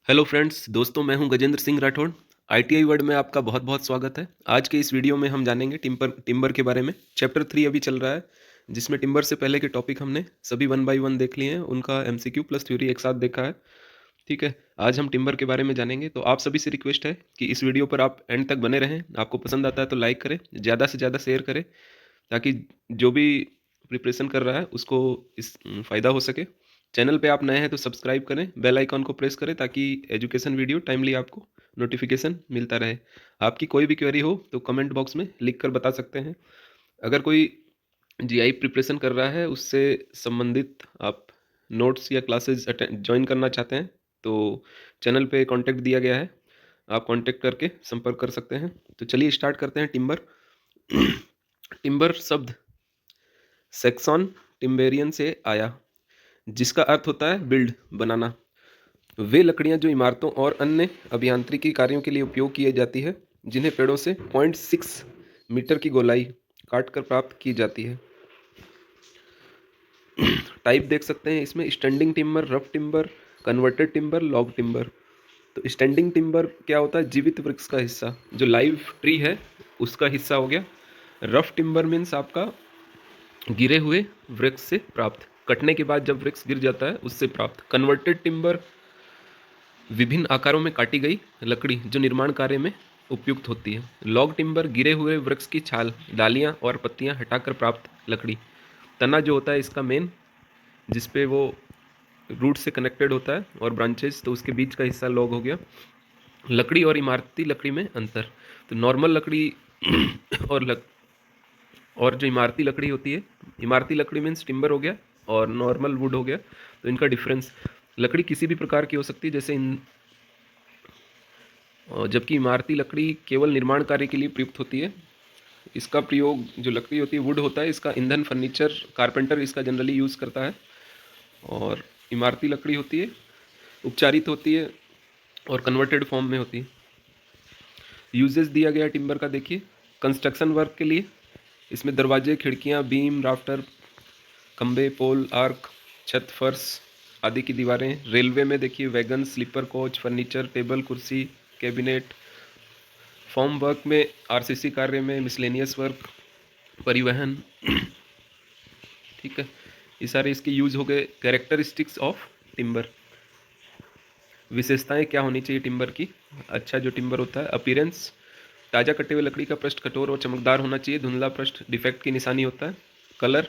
Hello friends, दोस्तों मैं हूं गजेंद्र सिंह राठौड़। आईटीआई वर्ल्ड में आपका बहुत बहुत स्वागत है। आज के इस वीडियो में हम जानेंगे टिम्बर के बारे में। चैप्टर 3 अभी चल रहा है, जिसमें टिम्बर से पहले के टॉपिक हमने सभी वन बाय वन देख लिए हैं। उनका एमसीक्यू प्लस थ्योरी एक साथ देखा है। ठीक है, आज हम टिम्बर के बारे में जानेंगे। तो आप सभी से रिक्वेस्ट है कि इस वीडियो पर आप एंड तक बने रहें। आपको पसंद आता है तो लाइक करें, ज़्यादा से ज़्यादा शेयर करें, ताकि जो भी प्रिपरेशन कर रहा है उसको इस फ़ायदा हो सके। चैनल पे आप नए हैं तो सब्सक्राइब करें, बेल आइकॉन को प्रेस करें, ताकि एजुकेशन वीडियो टाइमली आपको नोटिफिकेशन मिलता रहे। आपकी कोई भी क्वेरी हो तो कमेंट बॉक्स में लिख कर बता सकते हैं। अगर कोई जीआई प्रिपरेशन कर रहा है, उससे संबंधित आप नोट्स या क्लासेस ज्वाइन करना चाहते हैं, तो चैनल पे कांटेक्ट दिया गया है, आप कांटेक्ट करके संपर्क कर सकते हैं। तो चलिए स्टार्ट करते हैं। टिम्बर टिम्बर शब्द सेक्सॉन टिम्बेरियन से आया, जिसका अर्थ होता है बिल्ड, बनाना। वे लकड़ियां जो इमारतों और अन्य अभियांत्रिकी कार्यों के लिए उपयोग की जाती है, जिन्हें पेड़ों से 0.6 मीटर की गोलाई काटकर प्राप्त की जाती है। टाइप देख सकते हैं इसमें: standing timber, rough timber, converted timber, log timber. तो स्टैंडिंग टिम्बर क्या होता है? जीवित वृक्ष का हिस्सा, जो लाइव ट्री है उसका हिस्सा हो गया। रफ टिम्बर मीन्स आपका गिरे हुए वृक्ष से प्राप्त, कटने के बाद जब वृक्ष गिर जाता है उससे प्राप्त। कन्वर्टेड टिम्बर विभिन्न आकारों में काटी गई लकड़ी जो निर्माण कार्य में उपयुक्त होती है। लॉग टिम्बर गिरे हुए वृक्ष की छाल, डालियां और पत्तियां हटाकर प्राप्त लकड़ी। तना जो होता है इसका मेन, जिसपे वो रूट से कनेक्टेड होता है, और ब्रांचेस, तो उसके बीच का हिस्सा लॉग हो गया। लकड़ी और इमारती लकड़ी में अंतर। तो नॉर्मल लकड़ी और जो इमारती लकड़ी होती है, इमारती लकड़ी मीन्स टिम्बर हो गया और नॉर्मल वुड हो गया। तो इनका डिफरेंस: लकड़ी किसी भी प्रकार की हो सकती है, जैसे जबकि इमारती लकड़ी केवल निर्माण कार्य के लिए प्रयुक्त होती है। इसका प्रयोग, जो लकड़ी होती है, वुड होता है, इसका ईंधन, फर्नीचर, कारपेंटर इसका जनरली यूज़ करता है। और इमारती लकड़ी होती है, उपचारित होती है और कन्वर्टेड फॉर्म में होती है। यूजेस दिया गया टिम्बर का देखिए: कंस्ट्रक्शन वर्क के लिए इसमें दरवाजे, खिड़कियां, बीम, राफ्टर, खंबे, पोल, आर्क, छत, फर्श आदि की दीवारें। रेलवे में देखिए wagon, sleeper coach, furniture, table, कुर्सी, कैबिनेट। फॉर्म वर्क में आरसीसी कार्य में मिसलेनियस वर्क, परिवहन। ठीक है, ये सारे इसके यूज हो गए। कैरेक्टरिस्टिक्स ऑफ टिम्बर, विशेषताएं क्या होनी चाहिए टिम्बर की? अच्छा जो टिम्बर होता है, अपीयरेंस: ताज़ा कटे हुए लकड़ी का पृष्ठ कठोर और चमकदार होना चाहिए। धुंधला पृष्ठ डिफेक्ट की निशानी होता है। कलर,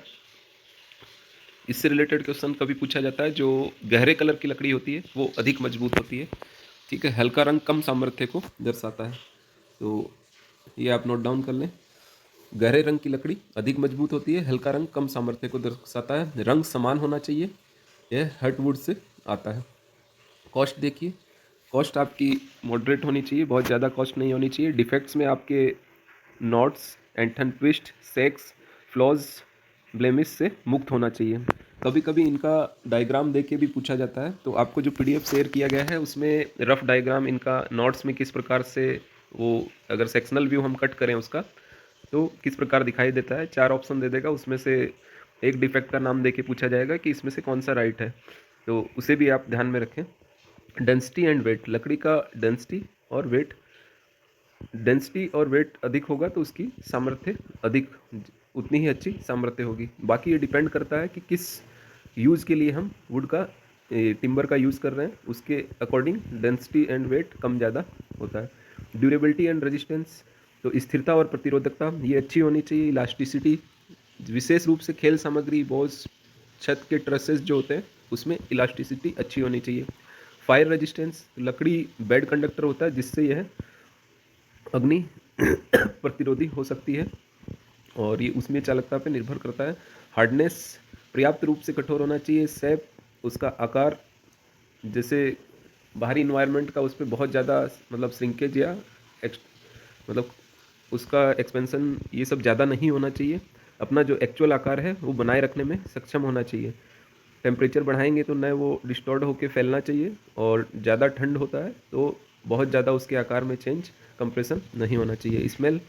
इससे रिलेटेड क्वेश्चन कभी पूछा जाता है। जो गहरे कलर की लकड़ी होती है वो अधिक मजबूत होती है। ठीक है, हल्का रंग कम सामर्थ्य को दर्शाता है, तो ये आप नोट डाउन कर लें। गहरे रंग की लकड़ी अधिक मजबूत होती है, हल्का रंग कम सामर्थ्य को दर्शाता है। रंग समान होना चाहिए, यह हर्टवुड से आता है। कॉस्ट देखिए, कॉस्ट आपकी मॉडरेट होनी चाहिए, बहुत ज़्यादा कॉस्ट नहीं होनी चाहिए। डिफेक्ट्स में आपके नॉट्स, एंटन ट्विस्ट, सेक्स, फ्लॉज, ब्लेमिश से मुक्त होना चाहिए। कभी कभी इनका डायग्राम देके भी पूछा जाता है, तो आपको जो पीडीएफ शेयर किया गया है उसमें रफ डायग्राम इनका नॉट्स में किस प्रकार से, वो अगर सेक्शनल व्यू हम कट करें उसका, तो किस प्रकार दिखाई देता है। 4 ऑप्शन दे देगा, उसमें से एक डिफेक्ट का नाम देके पूछा जाएगा कि इसमें से कौन सा राइट है, तो उसे भी आप ध्यान में रखें। डेंसिटी एंड वेट, लकड़ी का डेंसिटी और वेट, डेंसिटी और वेट अधिक होगा तो उसकी सामर्थ्य अधिक, उतनी ही अच्छी सामर्थ्य होगी। बाकी ये डिपेंड करता है कि किस यूज़ के लिए हम वुड का, टिम्बर का यूज़ कर रहे हैं, उसके अकॉर्डिंग डेंसिटी एंड वेट कम ज़्यादा होता है। ड्यूरेबिलिटी एंड रेजिस्टेंस, तो स्थिरता और प्रतिरोधकता ये अच्छी होनी चाहिए। इलास्टिसिटी, विशेष रूप से खेल सामग्री, बोझ, छत के ट्रसेस जो होते हैं उसमें इलास्टिसिटी अच्छी होनी चाहिए। फायर रेजिस्टेंस, लकड़ी बेड कंडक्टर होता है, जिससे यह अग्नि प्रतिरोधी हो सकती है, और ये उसमें चालकता पे निर्भर करता है। हार्डनेस, पर्याप्त रूप से कठोर होना चाहिए। शेप, उसका आकार, जैसे बाहरी इन्वायरमेंट का उस पर बहुत ज़्यादा मतलब श्रिंकेज या मतलब उसका एक्सपेंशन ये सब ज़्यादा नहीं होना चाहिए। अपना जो एक्चुअल आकार है वो बनाए रखने में सक्षम होना चाहिए। टेम्परेचर बढ़ाएंगे तो न वो डिस्टॉर्ट होकर फैलना चाहिए, और ज़्यादा ठंड होता है तो बहुत ज़्यादा उसके आकार में चेंज, कंप्रेशन नहीं होना चाहिए। स्मेल,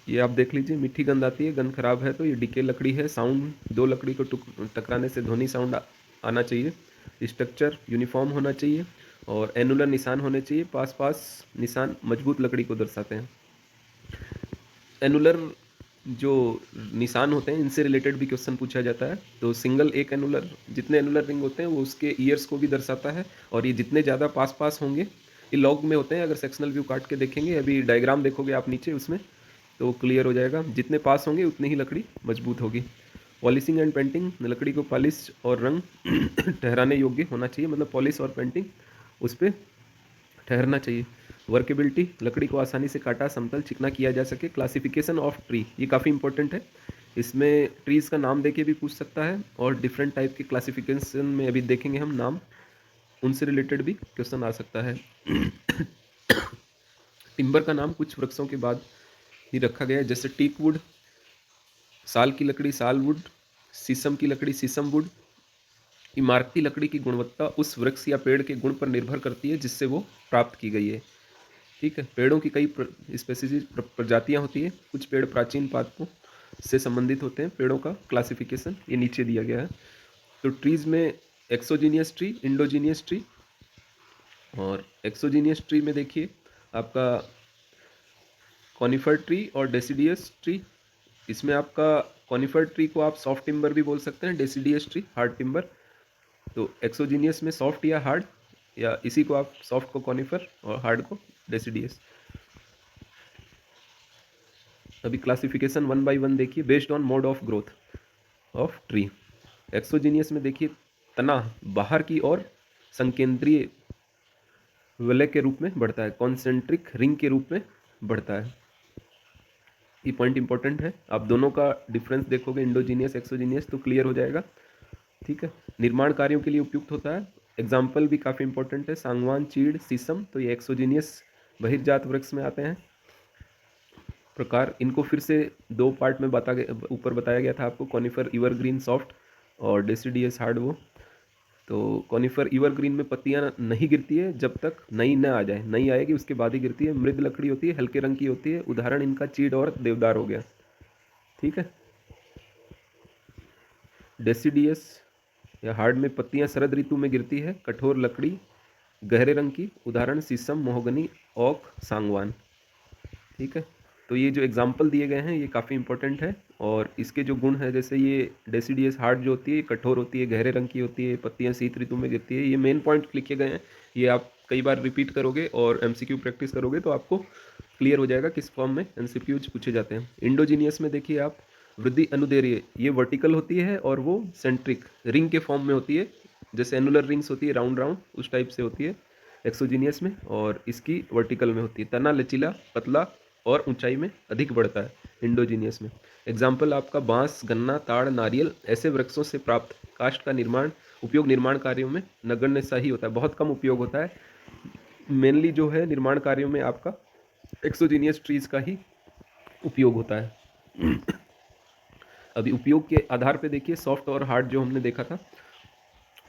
ये आप देख लीजिए, मीठी गंध आती है, गंध खराब है तो ये डीके लकड़ी है। साउंड, दो लकड़ी को टकराने से ध्वनि साउंड आना चाहिए। स्ट्रक्चर यूनिफॉर्म होना चाहिए, और एनुलर निशान होने चाहिए, पास पास निशान मजबूत लकड़ी को दर्शाते हैं। एनुलर जो निशान होते हैं इनसे रिलेटेड भी क्वेश्चन पूछा जाता है। तो सिंगल एक एनुलर, जितने एनुलर रिंग होते हैं वो उसके ईयर्स को भी दर्शाता है, और ये जितने ज़्यादा पास पास होंगे ये लॉग में होते हैं। अगर सेक्शनल व्यू काट के देखेंगे, अभी डायग्राम देखोगे आप नीचे उसमें, तो क्लियर हो जाएगा। जितने पास होंगे उतनी ही लकड़ी मजबूत होगी। पॉलिशिंग एंड पेंटिंग, लकड़ी को पॉलिश और रंग ठहराने योग्य होना चाहिए, मतलब पॉलिश और पेंटिंग उस पर ठहरना चाहिए। वर्केबिलिटी, लकड़ी को आसानी से काटा, समतल, चिकना किया जा सके। क्लासिफिकेशन ऑफ ट्री, ये काफ़ी इंपॉर्टेंट है। इसमें ट्रीज़ का नाम देके भी पूछ सकता है, और डिफरेंट टाइप के क्लासिफिकेशन में अभी देखेंगे हम नाम, उनसे रिलेटेड भी क्वेश्चन आ सकता है। टिम्बर का नाम कुछ वृक्षों के बाद ही रखा गया है, जैसे टीक वुड, साल की लकड़ी साल वुड, शीशम की लकड़ी शीशम वुड। इमारती लकड़ी की गुणवत्ता उस वृक्ष या पेड़ के गुण पर निर्भर करती है जिससे वो प्राप्त की गई है। ठीक है, पेड़ों की कई स्पेसिफिक प्रजातियां होती है। कुछ पेड़ प्राचीन पादपों से संबंधित होते हैं। पेड़ों का क्लासिफिकेशन ये नीचे दिया गया है। तो ट्रीज में एक्सोजीनियस ट्री, इंडोजीनियस ट्री, और एक्सोजीनियस ट्री में देखिए आपका कॉनिफर ट्री और डेसिडियस ट्री। इसमें आपका कॉनिफर ट्री को आप सॉफ्ट टिम्बर भी बोल सकते हैं, डेसिडियस ट्री हार्ड टिम्बर। तो एक्सोजीनियस में सॉफ्ट या हार्ड, या इसी को आप सॉफ्ट को कॉनिफर और हार्ड को डेसिडियस। अभी क्लासिफिकेशन 1 बाई 1 देखिए, based on mode of growth of tree. Exogenous में देखिए तना बाहर की ओर संकेंद्रीय वलय के रूप में बढ़ता है, कॉन्सेंट्रिक रिंग के रूप में बढ़ता है। ये पॉइंट इंपॉर्टेंट है। आप दोनों का डिफरेंस देखोगे, इंडोजीनियस एक्सोजीनियस, तो क्लियर हो जाएगा। ठीक है, निर्माण कार्यों के लिए उपयुक्त होता है। एग्जाम्पल भी काफ़ी इंपॉर्टेंट है, सांगवान, चीड़, शीशम, तो ये एक्सोजीनियस बहिर्जात वृक्ष में आते हैं। प्रकार, इनको फिर से दो पार्ट में ऊपर बताया गया था आपको, कॉनिफर इवरग्रीन सॉफ्ट और डेसिडियस हार्ड वो। तो कॉनिफर इवरग्रीन में पत्तियां नहीं गिरती है जब तक नई न आ जाए, नई आएगी उसके बाद ही गिरती है। मृद लकड़ी होती है, हल्के रंग की होती है। उदाहरण इनका चीड़ और देवदार हो गया। ठीक है, डेसिडियस या हार्ड में पत्तियां शरद ऋतु में गिरती है, कठोर लकड़ी, गहरे रंग की। उदाहरण शीशम, मोहगनी, ओक, सांगवान। ठीक है, तो ये जो एग्जाम्पल दिए गए हैं ये काफ़ी इंपॉर्टेंट है। और इसके जो गुण है, जैसे ये डेसिडियस हार्ड जो होती है कठोर होती है, गहरे रंग की होती है, पत्तियां शीत ऋतु में गिरती है। ये मेन पॉइंट लिखे गए हैं, ये आप कई बार रिपीट करोगे और एमसीक्यू प्रैक्टिस करोगे तो आपको क्लियर हो जाएगा किस फॉर्म में एमसीक्यूज पूछे जाते हैं। इंडोजीनियस में देखिए आप, वृद्धि अनुदैर्घ्य, ये वर्टिकल होती है और वो सेंट्रिक रिंग के फॉर्म में होती है, जैसे एनुलर रिंग्स होती है राउंड राउंड, उस टाइप से होती है एक्सोजीनियस में, और इसकी वर्टिकल में होती है। तना लचीला, पतला और ऊंचाई में अधिक बढ़ता है इंडोजीनियस में। एग्जाम्पल आपका बांस, गन्ना, ताड़, नारियल, ऐसे वृक्षों से प्राप्त काष्ठ का उपयोग निर्माण कार्यों में नगण्य सा ही होता है, बहुत कम उपयोग होता है। मेनली जो है निर्माण कार्यों में आपका एक्सोजीनियस ट्रीज का ही उपयोग होता है। अभी उपयोग के आधार पे देखिए, सॉफ्ट और हार्ड जो हमने देखा था,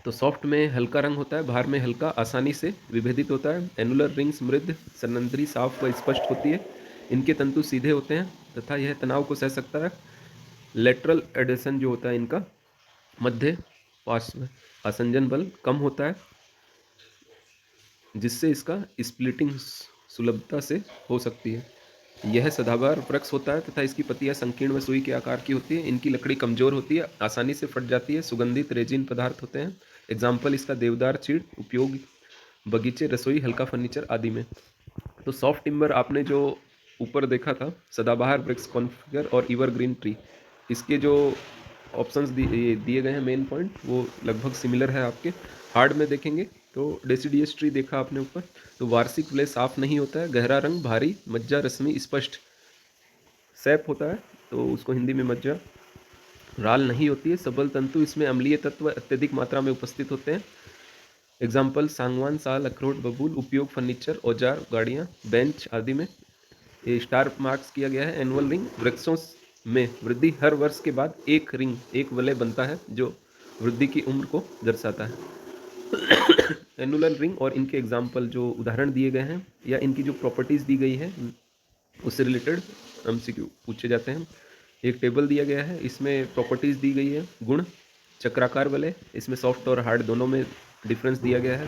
तो सॉफ्ट में हल्का रंग होता है, बाहर में हल्का, आसानी से विभेदित होता है। एनुलर रिंग्स मृद, सनंतरी, साफ व स्पष्ट होती है। इनके तंतु सीधे होते हैं तथा यह तनाव को सह सकता है। लेटरल एडेशन जो होता है इनका, मध्य पार्श्व आसंजन बल कम होता है, जिससे इसका स्प्लिटिंग सुलभता से हो सकती है। यह सदाबहार वृक्ष होता है तथा इसकी पत्तियां संकीर्ण व सुई के आकार की होती है। इनकी लकड़ी कमजोर होती है, आसानी से फट जाती है। सुगंधित रेजिन पदार्थ होते हैं। एग्जाम्पल इसका देवदार, चीड़। उपयोग बगीचे, रसोई, हल्का फर्नीचर आदि में। तो सॉफ्ट टिम्बर आपने जो ऊपर देखा था, सदाबहार वृक्ष, कॉन्फिगर और इवरग्रीन ट्री, इसके जो ऑप्शंस दिए गए हैं मेन पॉइंट, वो लगभग सिमिलर है आपके। हार्ड में देखेंगे तो डेसिडियस ट्री देखा आपने ऊपर, तो वार्षिक विलय साफ नहीं होता है, गहरा रंग, भारी, मज्जा रश्मि स्पष्ट सैप होता है, तो उसको हिंदी में मज्जा। राल नहीं होती है, सबल तंतु, इसमें अम्लीय तत्व अत्यधिक मात्रा में उपस्थित होते हैं। एग्जाम्पल सांगवान, साल, अखरोट, बबूल। उपयोग फर्नीचर, औजार, गाड़ियाँ, बेंच आदि में। ये स्टार मार्क्स किया गया है। एनुअल रिंग, वृक्षों में वृद्धि हर वर्ष के बाद एक रिंग, एक वलय बनता है जो वृद्धि की उम्र को दर्शाता है। एनुअल रिंग और इनके एग्जाम्पल जो उदाहरण दिए गए हैं या इनकी जो प्रॉपर्टीज़ दी गई है उससे रिलेटेड एमसीक्यू पूछे जाते हैं। एक टेबल दिया गया है, इसमें प्रॉपर्टीज़ दी गई है। गुण, चक्राकार वलय, इसमें सॉफ्ट और हार्ड दोनों में डिफरेंस दिया गया है।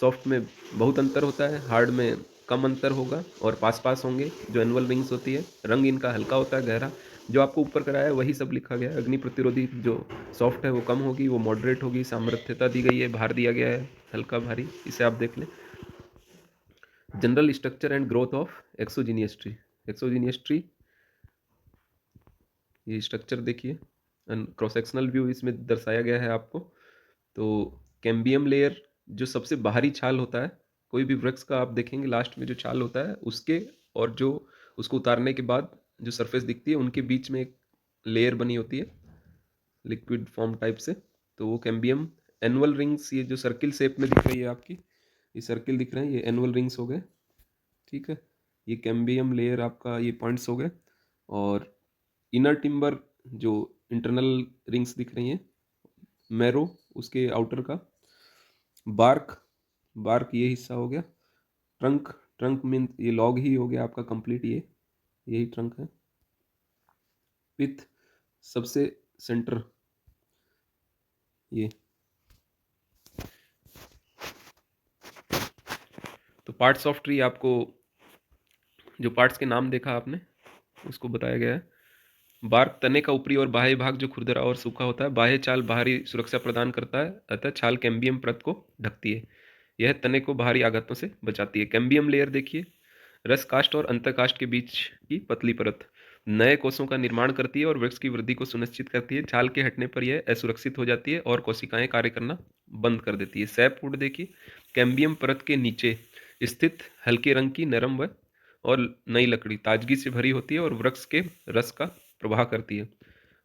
सॉफ्ट में बहुत अंतर होता है, हार्ड में कम अंतर होगा और पास पास होंगे जो एनुअल रिंग्स होती है। रंग इनका हल्का होता है, गहरा। जो आपको ऊपर कराया है वही सब लिखा गया है। अग्नि प्रतिरोधी जो सॉफ्ट है वो कम होगी, वो मॉडरेट होगी। सामर्थ्यता दी गई है, भार दिया गया है हल्का भारी, इसे आप देख लें। General structure and growth of exogenous tree. Exogenous tree, ये स्ट्रक्चर देखिए, क्रॉस सेक्शनल व्यू इसमें दर्शाया गया है आपको। तो कैम्बियम लेयर जो सबसे बाहरी छाल होता है, कोई भी वृक्ष का आप देखेंगे लास्ट में जो छाल होता है उसके और जो उसको उतारने के बाद जो सरफेस दिखती है उनके बीच में एक लेयर बनी होती है लिक्विड फॉर्म टाइप से, तो वो कैम्बियम। एनुअल रिंग्स, ये जो सर्किल शेप में दिख रही है आपकी, ये सर्किल दिख रहे हैं, ये एनुअल रिंग्स हो गए। ठीक है, ये कैम्बियम लेयर आपका, ये पॉइंट्स हो गए। और इनर टिम्बर जो इंटरनल रिंग्स दिख रही हैं, मैरो उसके आउटर का, बार्क, बार्क ये हिस्सा हो गया। ट्रंक, ट्रंक मीन ये लॉग ही हो गया आपका कंप्लीट, ये यही ट्रंक है। पिथ, सबसे सेंटर, ये। तो पार्ट्स ऑफ ट्री, आपको जो पार्ट्स के नाम देखा आपने उसको बताया गया है। बार्क, तने का ऊपरी और बाह्य भाग जो खुरदरा और सूखा होता है। बाह्य छाल बाहरी सुरक्षा प्रदान करता है, अतः छाल कैम्बियम परत को ढकती है। यह तने को बाहरी आघातों से बचाती है। कैम्बियम लेयर देखिए, रस काष्ठ और अंतःकाष्ठ के बीच की पतली परत, नए कोषों का निर्माण करती है और वृक्ष की वृद्धि को सुनिश्चित करती है। छाल के हटने पर यह असुरक्षित हो जाती है और कोशिकाएं कार्य करना बंद कर देती है। सैपवुड देखिए, कैम्बियम परत के नीचे स्थित हल्के रंग की नरम व और नई लकड़ी ताजगी से भरी होती है और वृक्ष के रस का प्रवाह करती है।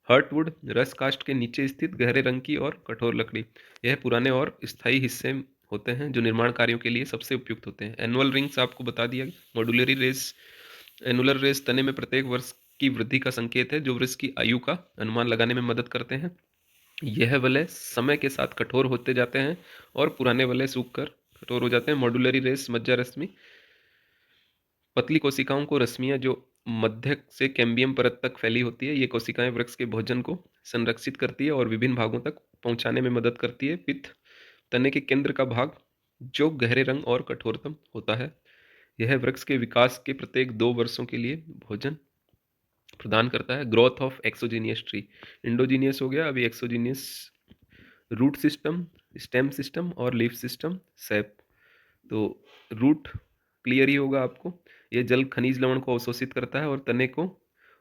हर्टवुड, रस काष्ठ के नीचे स्थित गहरे रंग की और कठोर लकड़ी, यह पुराने और स्थायी हिस्से होते हैं जो निर्माण कार्यों के लिए सबसे उपयुक्त होते हैं। एनुअल रिंग्स आपको बता दिया। मॉड्यूलरी रेस, एनुलर रेस तने में प्रत्येक वर्ष की वृद्धि का संकेत है जो वृक्ष की आयु का अनुमान लगाने में मदद करते हैं। यह वलय समय के साथ कठोर होते जाते हैं और पुराने वलय सूख कर कठोर हो जाते हैं। मॉड्यूलरी रेस, मज्जा रश्मि, पतली कोशिकाओं को रश्मियां जो मध्य से कैम्बियम परत तक फैली होती है, ये कोशिकाएं वृक्ष के भोजन को संरक्षित करती है और विभिन्न भागों तक पहुंचाने में मदद करती है। पित्त, तने के केंद्र का भाग जो गहरे रंग और कठोरतम होता है, यह वृक्ष के विकास के प्रत्येक 2 वर्षों के लिए भोजन प्रदान करता है। Growth of exogenous tree, endogenous हो गया, अभी exogenous. Root system, stem system और लीफ सिस्टम, सैप। तो रूट क्लियर ही होगा आपको, यह जल खनिज लवण को अवशोषित करता है और तने को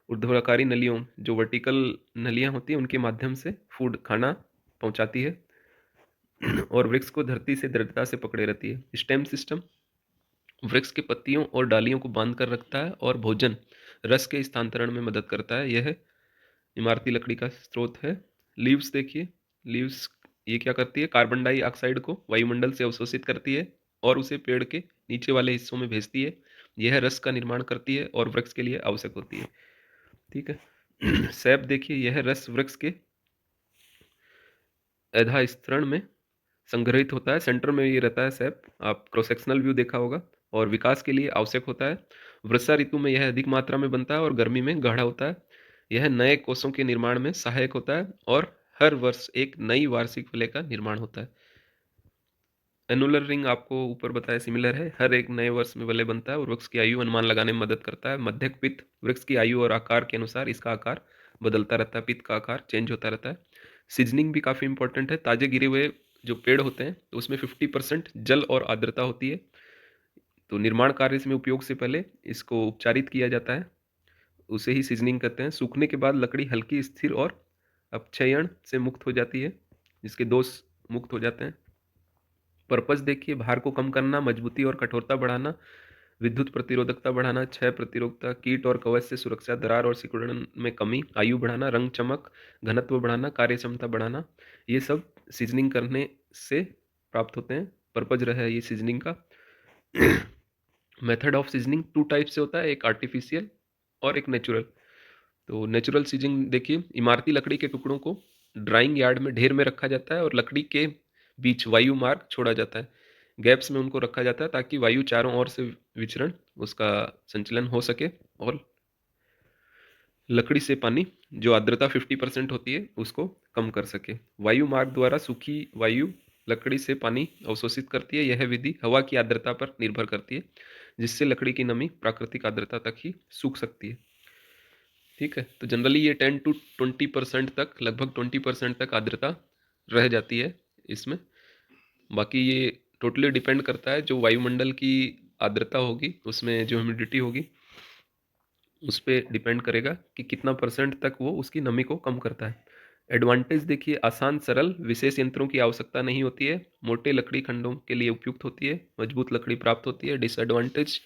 ऊर्ध्वाधरी नलियों जो वर्टिकल नलियां होती हैं उनके माध्यम से फूड, खाना पहुंचाती है और वृक्ष को धरती से दृढ़ता से पकड़े रहती है। स्टेम सिस्टम वृक्ष के पत्तियों और डालियों को बांध कर रखता है और भोजन, रस के स्थानांतरण में मदद करता है। यह इमारती लकड़ी का स्रोत है। लीव्स देखिए, लीव्स ये क्या करती है, कार्बन डाइऑक्साइड को वायुमंडल से अवशोषित करती है और उसे पेड़ के नीचे वाले हिस्सों में भेजती है। यह रस का निर्माण करती है और वृक्ष के लिए आवश्यक होती है। ठीक है। सैप देखिए, यह रस वृक्ष के एधास्तरण में संग्रहित होता है। सेंटर में ये रहता है सैप, आप क्रॉस सेक्शनल व्यू देखा होगा, और विकास के लिए आवश्यक होता है। वर्षा ऋतु में यह अधिक मात्रा में बनता है और गर्मी में गाढ़ा होता है। यह नए कोषों के निर्माण में सहायक होता है और हर वर्ष एक नई वार्षिक वलय का निर्माण होता है। एनुलर रिंग आपको ऊपर बताया सिमिलर है, हर एक नए वर्ष में वलय बनता है और वृक्ष की आयु अनुमान लगाने में मदद करता है। मध्यक पित्त, वृक्ष की आयु और आकार के अनुसार इसका आकार बदलता रहता है, पित्त का आकार चेंज होता रहता है। सीजनिंग भी काफ़ी इंपॉर्टेंट है। ताजे गिरे हुए जो पेड़ होते हैं तो उसमें 50% जल और आर्द्रता होती है, तो निर्माण कार्य में उपयोग से पहले इसको उपचारित किया जाता है, उसे ही सीजनिंग कहते हैं। सूखने के बाद लकड़ी हल्की, स्थिर और अपक्षयण से मुक्त हो जाती है, जिसके दोष मुक्त हो जाते हैं। पर्पस देखिए, भार को कम करना, मजबूती और कठोरता बढ़ाना, विद्युत प्रतिरोधकता बढ़ाना, क्षय प्रतिरोधकता, कीट और कवच से सुरक्षा, दरार और सिकुड़न में कमी, आयु बढ़ाना, रंग चमक, घनत्व बढ़ाना, कार्य क्षमता बढ़ाना, ये सब सीजनिंग करने से प्राप्त होते हैं। पर्पज रहा है ये सीजनिंग का। मेथड ऑफ सीजनिंग 2 टाइप से होता है, एक आर्टिफिशियल और एक नेचुरल। तो नेचुरल सीजनिंग देखिए, इमारती लकड़ी के टुकड़ों को ड्राइंग यार्ड में ढेर में रखा जाता है और लकड़ी के बीच वायु मार्ग छोड़ा जाता है। गैप्स में उनको रखा जाता है ताकि वायु चारों ओर से विचरण, उसका संचलन हो सके और लकड़ी से पानी जो आर्द्रता 50% होती है उसको कम कर सके। वायु मार्ग द्वारा सूखी वायु लकड़ी से पानी अवशोषित करती है। यह विधि हवा की आर्द्रता पर निर्भर करती है, जिससे लकड़ी की नमी प्राकृतिक आर्द्रता तक ही सूख सकती है। ठीक है, तो जनरली ये 10 to 20% तक, लगभग 20% तक आर्द्रता रह जाती है इसमें। बाकी ये टोटली डिपेंड करता है जो वायुमंडल की आर्द्रता होगी, उसमें जो ह्यूमिडिटी होगी, उस पर डिपेंड करेगा कि कितना परसेंट तक वो उसकी नमी को कम करता है। एडवांटेज देखिए, आसान सरल विशेष यंत्रों की आवश्यकता नहीं होती है, मोटे लकड़ी खंडों के लिए उपयुक्त होती है, मजबूत लकड़ी प्राप्त होती है। डिसएडवांटेज,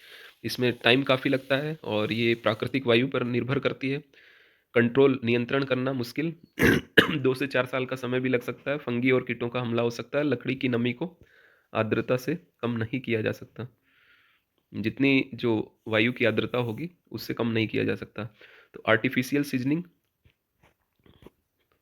इसमें टाइम काफ़ी लगता है और ये प्राकृतिक वायु पर निर्भर करती है। कंट्रोल नियंत्रण करना मुश्किल 2 से 4 साल का समय भी लग सकता है। फंगी और कीटों का हमला हो सकता है। लकड़ी की नमी को आर्द्रता से कम नहीं किया जा सकता, जितनी जो वायु की आर्द्रता होगी उससे कम नहीं किया जा सकता। तो आर्टिफिशियल सीजनिंग,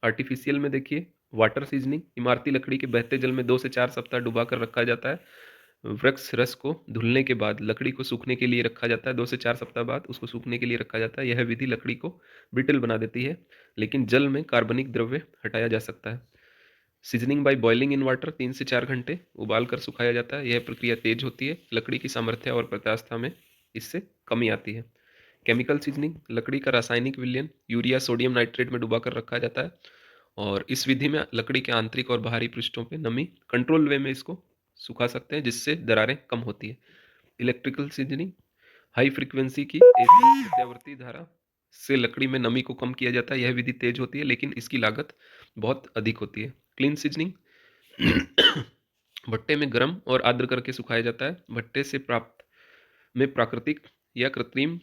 आर्टिफिशियल में देखिए वाटर सीजनिंग, इमारती लकड़ी के बहते जल में 2 से 4 सप्ताह डुबा कर रखा जाता है। वृक्ष रस को धुलने के बाद लकड़ी को सूखने के लिए रखा जाता है। 2 से 4 सप्ताह बाद उसको सूखने के लिए रखा जाता है। यह विधि लकड़ी को ब्रिटल बना देती है, लेकिन जल में कार्बनिक द्रव्य हटाया जा सकता है। Seasoning by boiling in water, 3 से 4 घंटे उबाल कर सुखाया जाता है। यह प्रक्रिया तेज होती है, लकड़ी की सामर्थ्य और प्रत्यास्थता में इससे कमी आती है। केमिकल सीजनिंग, लकड़ी का रासायनिक विलयन यूरिया सोडियम नाइट्रेट में डुबा कर रखा जाता है और इस विधि में लकड़ी के आंतरिक और बाहरी पृष्ठों पे नमी कंट्रोल वे में इसको सुखा सकते हैं, जिससे दरारें कम होती है। इलेक्ट्रिकल सीजनिंग, हाई फ्रीक्वेंसी की एसी प्रत्यावर्ती धारा से लकड़ी में नमी को कम किया जाता है। यह विधि तेज होती है, लेकिन इसकी लागत बहुत अधिक होती है। क्लीन सीजनिंग, भट्टे में गर्म और आर्द्र करके सुखाया जाता है। भट्टे से प्राप्त में प्राकृतिक या कृत्रिम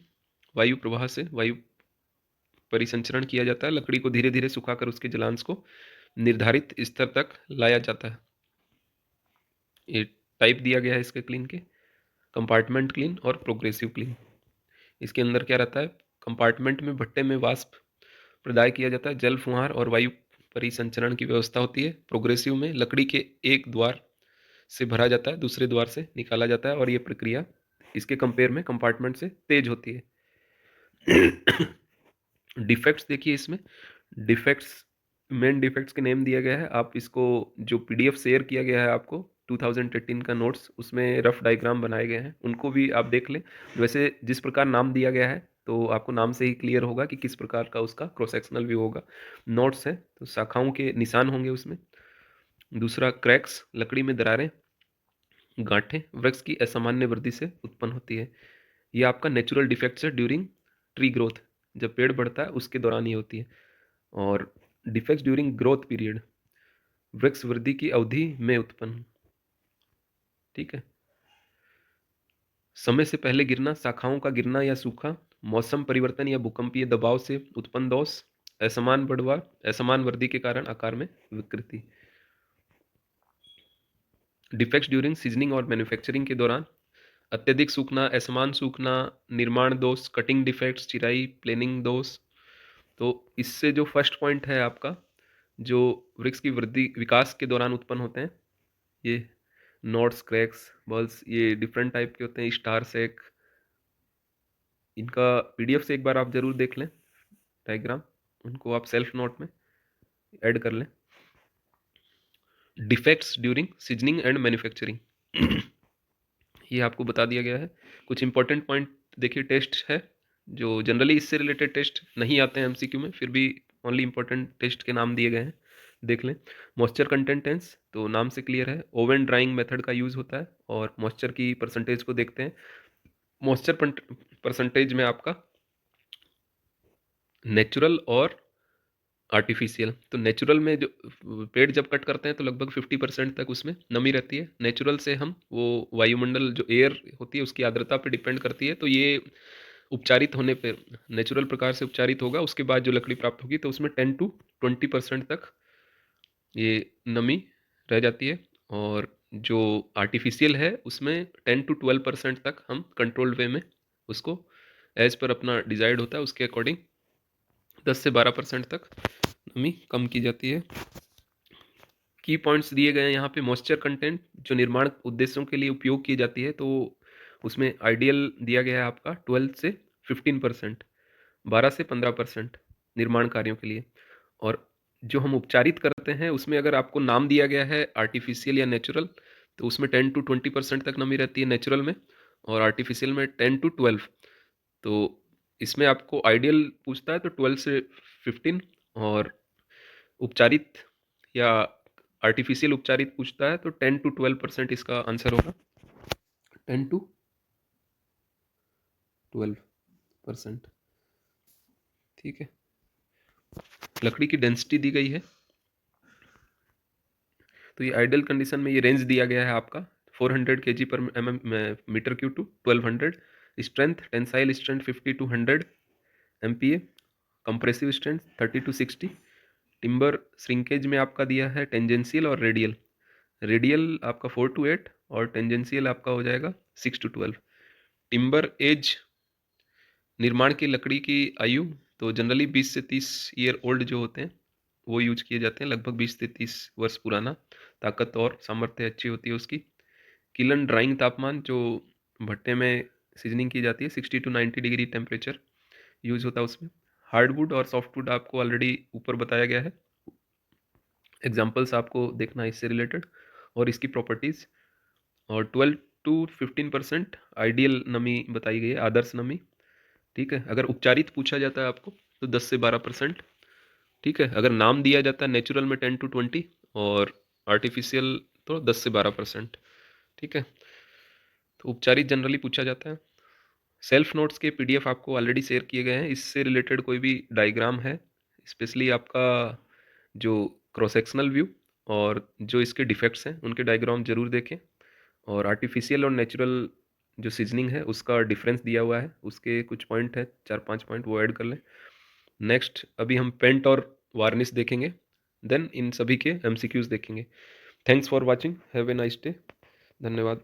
वायु प्रवाह से वायु परिसंचरण किया जाता है। लकड़ी को धीरे धीरे सुखाकर उसके जलांश को निर्धारित स्तर तक लाया जाता है। ये टाइप दिया गया है इसके क्लीन के, कंपार्टमेंट क्लीन और प्रोग्रेसिव क्लीन। इसके अंदर क्या रहता है, कंपार्टमेंट में भट्टे में वाष्प प्रदाय किया जाता है, जल फुहार और वायु परिसंचरण की व्यवस्था होती है। प्रोग्रेसिव में लकड़ी के एक द्वार से भरा जाता है, दूसरे द्वार से निकाला जाता है और ये प्रक्रिया इसके कंपेयर में कंपार्टमेंट से तेज होती है। डिफेक्ट्स देखिए इसमें, डिफेक्ट्स, मेन डिफेक्ट्स के नेम दिया गया है। आप इसको, जो पीडीएफ शेयर किया गया है आपको 2018 का नोट्स, उसमें रफ डायग्राम बनाए गए हैं, उनको भी आप देख लें। वैसे जिस प्रकार नाम दिया गया है तो आपको नाम से ही क्लियर होगा कि किस प्रकार का उसका क्रॉस सेक्शनल व्यू होगा। नोट्स है तो शाखाओं के निशान होंगे उसमें। दूसरा, क्रैक्स, लकड़ी में दरारें, गांठें वृक्ष की असामान्य वृद्धि से उत्पन्न होती है। ये आपका नेचुरल डिफेक्ट्स है ड्यूरिंग ट्री ग्रोथ, जब पेड़ बढ़ता है उसके दौरान ये होती है। और डिफेक्ट्स ड्यूरिंग ग्रोथ पीरियड, वृक्ष वृद्धि की अवधि में उत्पन्न। ठीक है, समय से पहले गिरना, शाखाओं का गिरना या सूखा, मौसम परिवर्तन या भूकंपीय दबाव से उत्पन्न दोष, असमान बढ़वार, असमान वृद्धि के कारण आकार में विकृति। डिफेक्ट्स ड्यूरिंग सीजनिंग और मैन्युफैक्चरिंग के दौरान, अत्यधिक सूखना, असमान सूखना, निर्माण दोष, कटिंग डिफेक्ट्स, चिराई, प्लेनिंग दोष। तो इससे जो फर्स्ट पॉइंट है आपका, जो वृक्ष की वृद्धि विकास के दौरान उत्पन्न होते हैं, ये नोट्स, क्रैक्स, बल्स, ये डिफरेंट टाइप के होते हैं, स्टार सेक। इनका पीडीएफ से एक बार आप जरूर देख लें डायग्राम, उनको आप सेल्फ नोट में ऐड कर लें। Defects during seasoning and manufacturing, ये आपको बता दिया गया है। कुछ इंपॉर्टेंट पॉइंट देखिए, टेस्ट है जो जनरली इससे रिलेटेड टेस्ट नहीं आते हैं एमसीक्यू में, फिर भी ओनली इंपॉर्टेंट टेस्ट के नाम दिए गए हैं, देख लें। मॉइस्चर कंटेंटेंस, तो नाम से क्लियर है, ओवन ड्राइंग मेथड का यूज़ होता है और मॉइस्चर की परसेंटेज को देखते हैं। मॉइस्चर परसेंटेज में आपका नेचुरल और आर्टिफिशियल, तो नेचुरल में जो पेड़ जब कट करते हैं तो लगभग 50% तक उसमें नमी रहती है। नेचुरल से हम वो वायुमंडल जो एयर होती है उसकी आर्द्रता पे डिपेंड करती है, तो ये उपचारित होने पे, नेचुरल प्रकार से उपचारित होगा, उसके बाद जो लकड़ी प्राप्त होगी तो उसमें 10 to 20% तक ये नमी रह जाती है। और जो आर्टिफिशियल है उसमें 10 to 12% तक हम कंट्रोल्ड वे में उसको एज पर अपना डिजायर्ड होता है उसके अकॉर्डिंग 10 से 12% तक नमी कम की जाती है। की पॉइंट्स दिए गए हैं यहाँ पे। मॉइस्चर कंटेंट जो निर्माण उद्देश्यों के लिए उपयोग की जाती है, तो उसमें आइडियल दिया गया है आपका 12 से 15%, 12 से 15% निर्माण कार्यों के लिए। और जो हम उपचारित करते हैं उसमें अगर आपको नाम दिया गया है आर्टिफिशियल या नेचुरल, तो उसमें 10 to 20% तक नमी रहती है नेचुरल में, और आर्टिफिशियल में 10 to 12। तो इसमें आपको आइडियल पूछता है तो 12 से 15, और उपचारित या आर्टिफिशियल उपचारित पूछता है तो 10 to 12% इसका आंसर होगा। 10 to 12%। ठीक है। लकड़ी की डेंसिटी दी गई है, तो ये आइडियल कंडीशन में ये रेंज दिया गया है आपका 400 kg पर metre cube to 1200। Strength, tensile strength 50 to 100 MPa। Compressive strength 30 to 60। Timber shrinkage में आपका दिया है टेंजेंशियल और रेडियल। रेडियल आपका 4 to 8 और टेंजेंशियल आपका हो जाएगा 6 to 12। टिम्बर एज, निर्माण की लकड़ी की आयु, तो जनरली 20 से 30 ईयर ओल्ड जो होते हैं वो यूज किए जाते हैं, लगभग 20 से 30 वर्ष पुराना। ताकत और सामर्थ्य अच्छी होती है उसकी। किलन ड्राइंग तापमान, जो भट्टे में सीजनिंग की जाती है, 60 to 90 डिग्री टेम्परेचर यूज होता है उसमें। हार्डवुड और सॉफ्टवुड आपको ऑलरेडी ऊपर बताया गया है, एग्जाम्पल्स आपको देखना है इससे रिलेटेड, और इसकी प्रॉपर्टीज़। और 12 to 15% आइडियल नमी बताई गई है, आदर्श नमी। ठीक है। अगर उपचारित पूछा जाता है आपको तो 10 से 12%। ठीक है। अगर नाम दिया जाता है नेचुरल में 10 to 20, और आर्टिफिशियल तो 10 से 12%। ठीक है। तो उपचारित जनरली पूछा जाता है। सेल्फ नोट्स के PDF आपको ऑलरेडी शेयर किए गए हैं, इससे रिलेटेड कोई भी डायग्राम है, स्पेशली आपका जो क्रॉस सेक्शनल व्यू और जो इसके डिफेक्ट्स हैं उनके डायग्राम जरूर देखें। और आर्टिफिशियल और नेचुरल जो सीजनिंग है उसका डिफरेंस दिया हुआ है, उसके कुछ पॉइंट है, 4-5 पॉइंट, वो ऐड कर लें। नेक्स्ट अभी हम पेंट और वार्निश देखेंगे, देन इन सभी के MCQs देखेंगे। Thanks for watching, have a nice day. धन्यवाद।